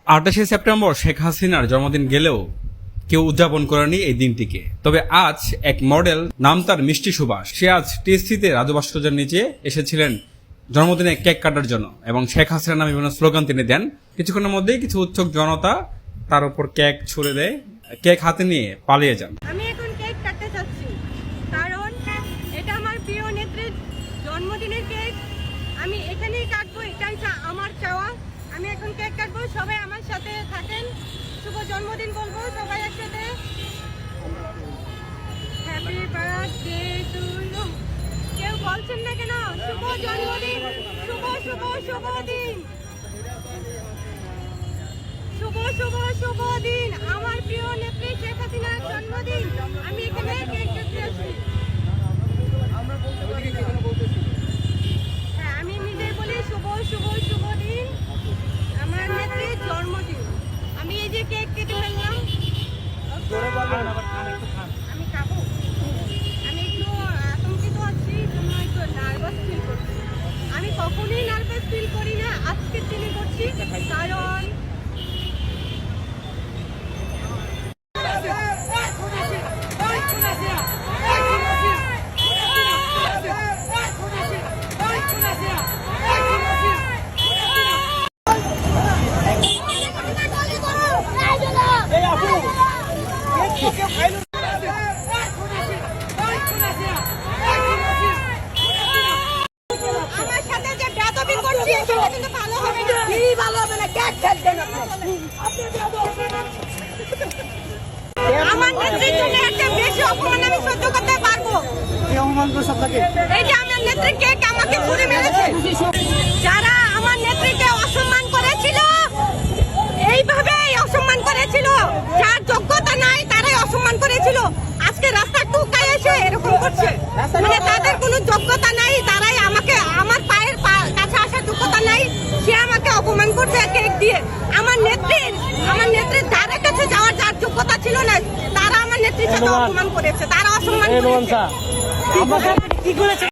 28শে September Sheikh হাসিনার জন্মদিন গেলেও কেউ উদযাপন করেনি এই দিনটিকে। তবে আজ এক মডেল, নাম তার মিষ্টি সুবাস, সে আজ টিএসসিতে রাজু ভাস্কর্যের নিচে এসেছিলেন জন্মদিনে কেক কাটার জন্য এবং শেখ হাসিনার নামে বিভিন্ন স্লোগান তিনি দেন। কিছুক্ষণের মধ্যেই কিছু উৎসুক জনতা তার উপর কেক ছুড়ে দেয়, কেক হাতে নিয়ে পালিয়ে যান। আমি এখন কেক কাটতে চাচ্ছি, কারণ এটা আমার প্রিয় নেত্রীর জন্মদিনের কেক। আমি এখানেই কাটবো, এটাই আমার চাওয়া। আমি এখন কেক কাটবো, সবাই আমার সাথে থাকেন, শুভ জন্মদিন বলবো সবাই একসাথে। Happy birthday to you. কেউ বলছেন না কেন? শুভ জন্মদিন, শুভ শুভ শুভ দিন, শুভ শুভ শুভ দিন, আমার প্রিয় নেত্রী শেখ হাসিনার জন্মদিন। আমি এখানে কেক কাটতে আসছি। হ্যাঁ, আমি নিজেই বলি শুভ শুভ শুভ দিন, আমার নেত্রীর জন্মদিন। আমি এই যে কেক কেটে ফেললাম, আমি খাবো। আমি একটু আতঙ্কিত আছি, একটু নার্ভাস ফিল করছি। আমি কখনোই নার্ভাস ফিল করি না, আজকের দিনে করছি, কারণ আমার সাথে যে বেয়াদবি করছি সেটা কিন্তু ভালো হবে না। ভালো হবে না, কেক খেলবেন আমার নেত্রীর জন্য একটা বেশি অপমান আমি সহ্য করতে পারবো। এই যে আমার নেত্রী কেক আমাকে ছুড়ে মেরেছে, যারা আমার নেত্রীকে অসম্মান করেছিল, এইভাবেই অসম্মান করেছিল, যার যোগ্যতা নাই তারাই অসম্মান করেছিল। আজকে রাস্তা টুকায় এসে এরকম করছে, মানে তাদের কোনো যোগ্যতা নাই, তারাই আমাকে, আমার পায়ের কাছে আসার যোগ্যতা নাই, সে আমাকে অপমান করছে কেক দিয়ে। আমার নেত্রীর ধারে কাছে যাওয়ার যার যোগ্যতা ছিল না, তারা আমার নেত্রীর সাথে অপমান করেছে, তারা অসম্মান করেছে।